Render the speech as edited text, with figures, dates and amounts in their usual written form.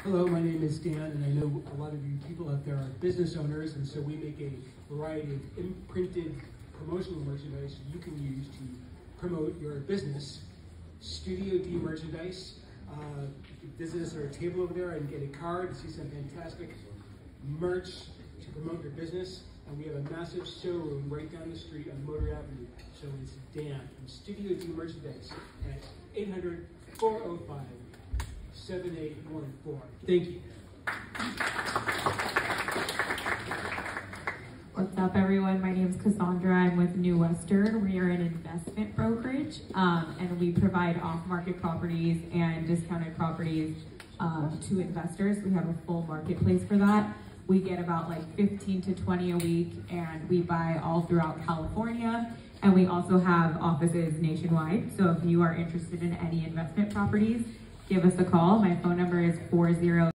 Hello, my name is Dan, and I know a lot of you people out there are business owners, and so we make a variety of imprinted promotional merchandise you can use to promote your business. Studio D merchandise. You can visit us at our table over there and get a card to see some fantastic merch to promote your business. And we have a massive showroom right down the street on Motor Avenue. So it's Dan from Studio D Merchandise at 800-405-7814. Thank you. What's up, everyone? My name is Cassandra. I'm with New Western. We are an investment brokerage, and we provide off-market properties and discounted properties to investors. We have a full marketplace for that. We get about like 15 to 20 a week, and we buy all throughout California, and we also have offices nationwide. So if you are interested in any investment properties, give us a call. My phone number is 40